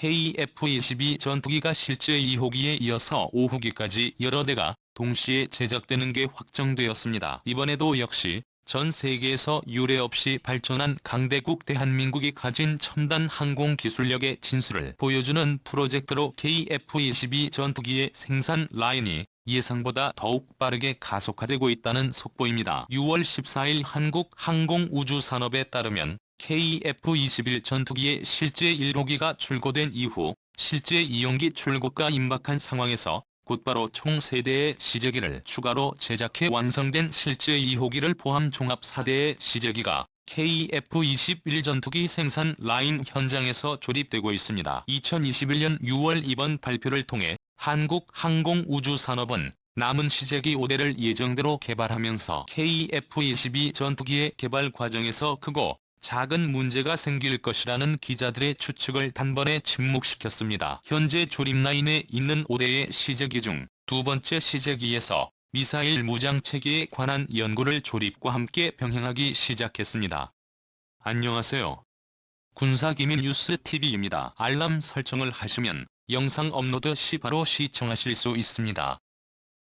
KF-22 전투기가 실제 2호기에 이어서 5호기까지 여러 대가 동시에 제작되는 게 확정되었습니다. 이번에도 역시 전 세계에서 유례 없이 발전한 강대국 대한민국이 가진 첨단 항공 기술력의 진수를 보여주는 프로젝트로 KF-22 전투기의 생산 라인이 예상보다 더욱 빠르게 가속화되고 있다는 속보입니다. 6월 14일 한국항공우주산업에 따르면 KF-21 전투기의 실제 1호기가 출고된 이후 실제 2호기 출고가 임박한 상황에서 곧바로 총 3대의 시제기를 추가로 제작해 완성된 실제 2호기를 포함 종합 4대의 시제기가 KF-21 전투기 생산 라인 현장에서 조립되고 있습니다. 2021년 6월 이번 발표를 통해 한국항공우주산업은 남은 시제기 5대를 예정대로 개발하면서 KF-22 전투기의 개발 과정에서 크고 작은 문제가 생길 것이라는 기자들의 추측을 단번에 침묵시켰습니다. 현재 조립 라인에 있는 5대의 시제기 중 두 번째 시제기에서 미사일 무장체계에 관한 연구를 조립과 함께 병행하기 시작했습니다. 안녕하세요. 군사기밀 뉴스TV입니다. 알람 설정을 하시면 영상 업로드 시 바로 시청하실 수 있습니다.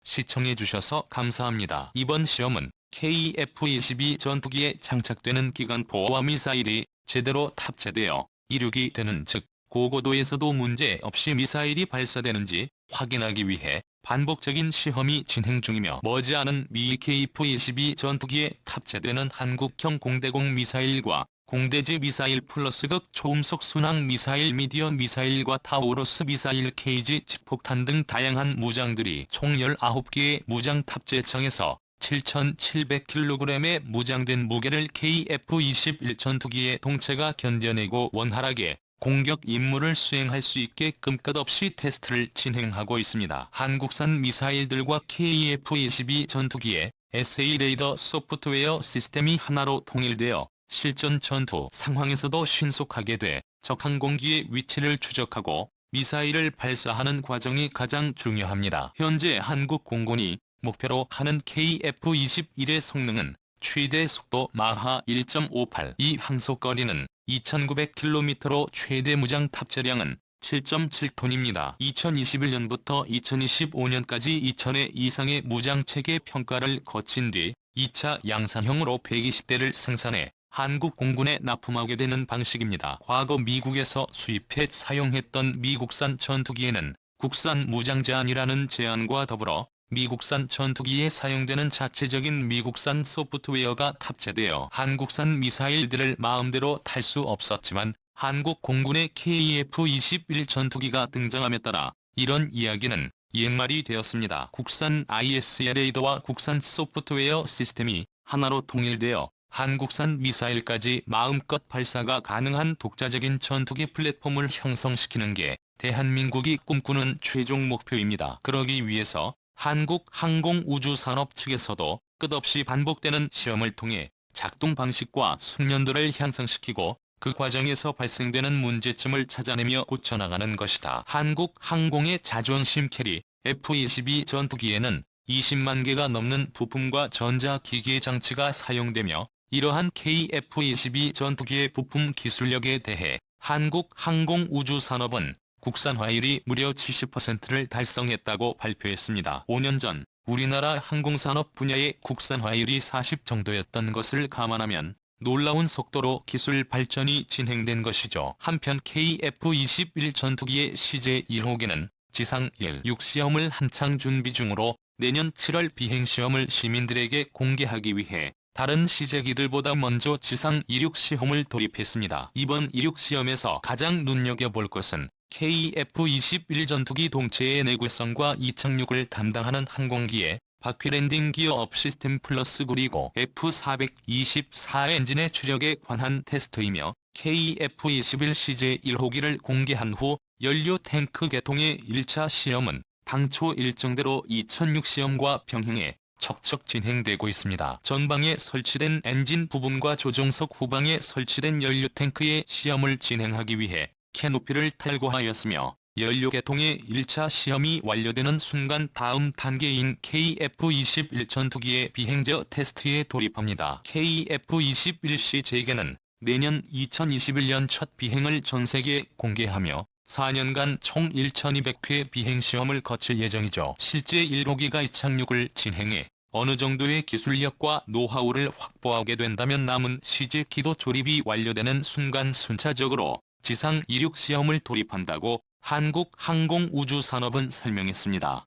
시청해주셔서 감사합니다. 이번 시험은 KF-22 전투기에 장착되는 기관포와 미사일이 제대로 탑재되어 이륙이 되는 즉 고고도에서도 문제 없이 미사일이 발사되는지 확인하기 위해 반복적인 시험이 진행 중이며 머지않은 미 KF-22 전투기에 탑재되는 한국형 공대공 미사일과 공대지 미사일 플러스 극 초음속 순항 미사일 미디어 미사일과 타우루스 미사일 케이지 지폭탄 등 다양한 무장들이 총 19개의 무장 탑재창에서 7,700kg의 무장된 무게를 KF-21 전투기의 동체가 견뎌내고 원활하게 공격 임무를 수행할 수 있게끔 끝없이 테스트를 진행하고 있습니다. 한국산 미사일들과 KF-22 전투기의 SA 레이더 소프트웨어 시스템이 하나로 통일되어 실전 전투 상황에서도 신속하게 돼 적 항공기의 위치를 추적하고 미사일을 발사하는 과정이 가장 중요합니다. 현재 한국 공군이 목표로 하는 KF-21의 성능은 최대 속도 마하 1.58, 이 항속거리는 2,900km로 최대 무장 탑재량은 7.7톤입니다. 2021년부터 2025년까지 2,000회 이상의 무장체계 평가를 거친 뒤 2차 양산형으로 120대를 생산해 한국 공군에 납품하게 되는 방식입니다. 과거 미국에서 수입해 사용했던 미국산 전투기에는 국산 무장 제한이라는 제한과 더불어 미국산 전투기에 사용되는 자체적인 미국산 소프트웨어가 탑재되어 한국산 미사일들을 마음대로 탈 수 없었지만 한국 공군의 KF-21 전투기가 등장함에 따라 이런 이야기는 옛말이 되었습니다. 국산 ISR 레이더와 국산 소프트웨어 시스템이 하나로 통일되어 한국산 미사일까지 마음껏 발사가 가능한 독자적인 전투기 플랫폼을 형성시키는 게 대한민국이 꿈꾸는 최종 목표입니다. 그러기 위해서 한국항공우주산업 측에서도 끝없이 반복되는 시험을 통해 작동 방식과 숙련도를 향상시키고 그 과정에서 발생되는 문제점을 찾아내며 고쳐나가는 것이다. 한국항공의 자존심 캐리 F-22 전투기에는 20만 개가 넘는 부품과 전자기기 장치가 사용되며 이러한 KF-22 전투기의 부품 기술력에 대해 한국항공우주산업은 국산화율이 무려 70%를 달성했다고 발표했습니다. 5년 전 우리나라 항공산업 분야의 국산화율이 40 정도였던 것을 감안하면 놀라운 속도로 기술 발전이 진행된 것이죠. 한편 KF-21 전투기의 시제 1호기는 지상 1-6 시험을 한창 준비 중으로 내년 7월 비행시험을 시민들에게 공개하기 위해 다른 시제기들보다 먼저 지상 2-6 시험을 돌입했습니다. 이번 2-6 시험에서 가장 눈여겨볼 것은 KF-21 전투기 동체의 내구성과 이착륙을 담당하는 항공기의 바퀴 랜딩 기어업 시스템 플러스 그리고 F-424 엔진의 추력에 관한 테스트이며 KF-21 시제 1호기를 공개한 후 연료 탱크 개통의 1차 시험은 당초 일정대로 2006 시험과 병행해 척척 진행되고 있습니다. 전방에 설치된 엔진 부분과 조종석 후방에 설치된 연료 탱크의 시험을 진행하기 위해 캐노피를 탈거하였으며 연료 개통의 1차 시험이 완료되는 순간 다음 단계인 KF-21 전투기의 비행저 테스트에 돌입합니다. KF-21C 재개는 내년 2021년 첫 비행을 전세계에 공개하며 4년간 총 1200회 비행시험을 거칠 예정이죠. 실제 1호기가 이착륙을 진행해 어느 정도의 기술력과 노하우를 확보하게 된다면 남은 시제기도 조립이 완료되는 순간 순차적으로 지상 이륙 시험을 돌입한다고 한국항공우주산업은 설명했습니다.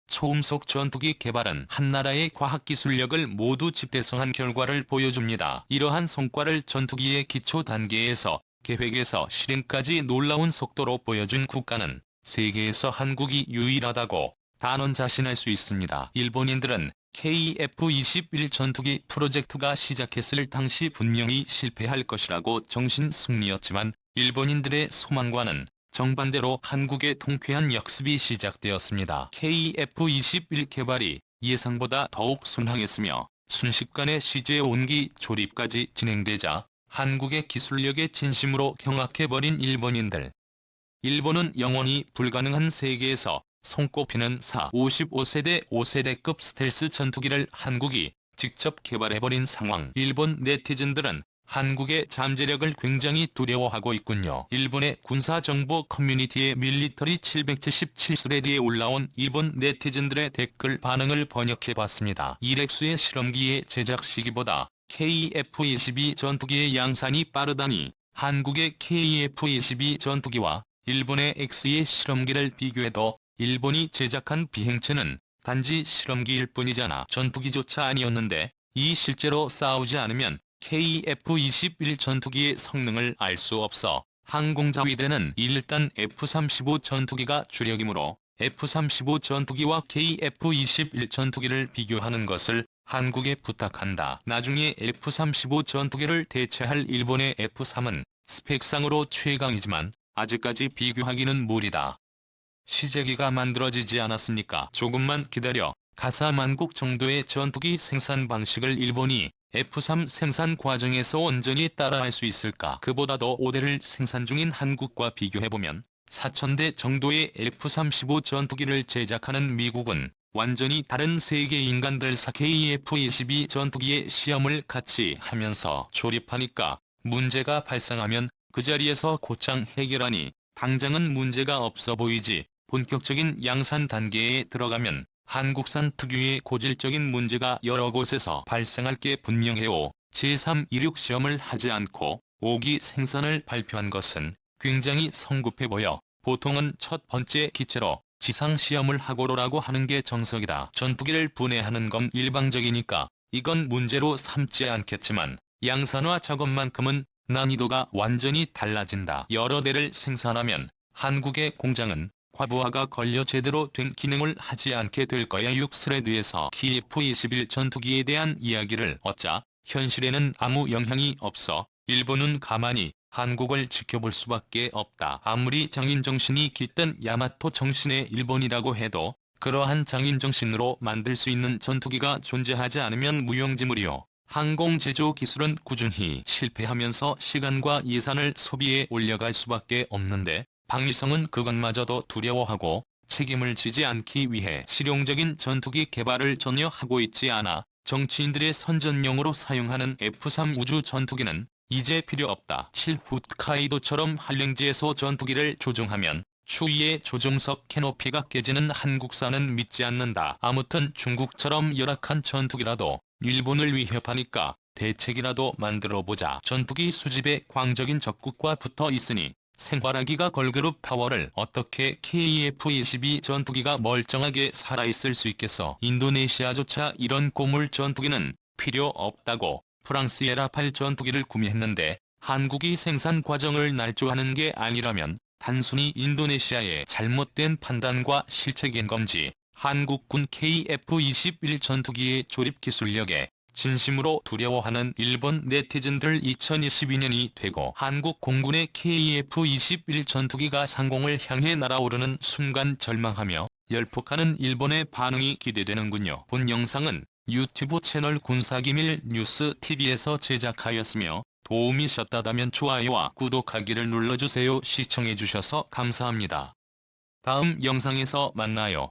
초음속 전투기 개발은 한 나라의 과학기술력을 모두 집대성한 결과를 보여줍니다. 이러한 성과를 전투기의 기초 단계에서 계획에서 실행까지 놀라운 속도로 보여준 국가는 세계에서 한국이 유일하다고 단언 자신할 수 있습니다. 일본인들은 KF-21 전투기 프로젝트가 시작했을 당시 분명히 실패할 것이라고 정신승리였지만 일본인들의 소망과는 정반대로 한국의 통쾌한 역습이 시작되었습니다. KF-21 개발이 예상보다 더욱 순항했으며 순식간에 CJ 5기 조립까지 진행되자 한국의 기술력에 진심으로 경악해버린 일본인들. 일본은 영원히 불가능한 세계에서 손꼽히는 55세대 5세대급 스텔스 전투기를 한국이 직접 개발해버린 상황. 일본 네티즌들은 한국의 잠재력을 굉장히 두려워하고 있군요. 일본의 군사정보 커뮤니티의 밀리터리 777스레디에 올라온 일본 네티즌들의 댓글 반응을 번역해봤습니다. 이렉스의 실험기의 제작 시기보다 KF-22 전투기의 양산이 빠르다니 한국의 KF-22 전투기와 일본의 X의 실험기를 비교해도 일본이 제작한 비행체는 단지 실험기일 뿐이잖아. 전투기조차 아니었는데 이 실제로 싸우지 않으면 KF-21 전투기의 성능을 알 수 없어. 항공자위대는 일단 F-35 전투기가 주력이므로 F-35 전투기와 KF-21 전투기를 비교하는 것을 한국에 부탁한다. 나중에 F-35 전투기를 대체할 일본의 F-3은 스펙상으로 최강이지만 아직까지 비교하기는 무리다. 시제기가 만들어지지 않았으니까 조금만 기다려. 가사만국 정도의 전투기 생산 방식을 일본이 F-3 생산 과정에서 온전히 따라할 수 있을까? 그보다도 5대를 생산 중인 한국과 비교해보면 4,000대 정도의 F-35 전투기를 제작하는 미국은 완전히 다른 세계 인간들사 KF-22 전투기의 시험을 같이 하면서 조립하니까 문제가 발생하면 그 자리에서 곧장 해결하니 당장은 문제가 없어 보이지. 본격적인 양산 단계에 들어가면 한국산 특유의 고질적인 문제가 여러 곳에서 발생할 게 분명해요. 제3 이륙 시험을 하지 않고 5기 생산을 발표한 것은 굉장히 성급해 보여. 보통은 첫 번째 기체로 지상 시험을 하고로라고 하는 게 정석이다. 전투기를 분해하는 건 일방적이니까 이건 문제로 삼지 않겠지만 양산화 작업만큼은 난이도가 완전히 달라진다. 여러 대를 생산하면 한국의 공장은 과부하가 걸려 제대로 된 기능을 하지 않게 될 거야. 6스레드에서 KF-21 전투기에 대한 이야기를 얻자 현실에는 아무 영향이 없어. 일본은 가만히 한국을 지켜볼 수밖에 없다. 아무리 장인정신이 깃든 야마토 정신의 일본이라고 해도 그러한 장인정신으로 만들 수 있는 전투기가 존재하지 않으면 무용지물이요. 항공제조 기술은 꾸준히 실패하면서 시간과 예산을 소비해 올려갈 수밖에 없는데 방위성은 그것마저도 두려워하고 책임을 지지 않기 위해 실용적인 전투기 개발을 전혀 하고 있지 않아 정치인들의 선전용으로 사용하는 F-3 우주 전투기는 이제 필요 없다. 7 홋카이도처럼 한랭지에서 전투기를 조종하면 추위에 조종석 캐노피가 깨지는 한국산은 믿지 않는다. 아무튼 중국처럼 열악한 전투기라도 일본을 위협하니까 대책이라도 만들어보자. 전투기 수집에 광적인 적국과 붙어 있으니 생활하기가 걸그룹 파워를 어떻게 KF-22 전투기가 멀쩡하게 살아있을 수 있겠어. 인도네시아조차 이런 고물 전투기는 필요 없다고 프랑스의 라팔 전투기를 구매했는데 한국이 생산 과정을 날조하는 게 아니라면 단순히 인도네시아의 잘못된 판단과 실책인 건지 한국군 KF-21 전투기의 조립 기술력에 진심으로 두려워하는 일본 네티즌들. 2022년이 되고 한국 공군의 KF-21 전투기가 상공을 향해 날아오르는 순간 절망하며 열폭하는 일본의 반응이 기대되는군요. 본 영상은 유튜브 채널 군사기밀 뉴스 TV에서 제작하였으며 도움이 되셨다면 좋아요와 구독하기를 눌러주세요. 시청해주셔서 감사합니다. 다음 영상에서 만나요.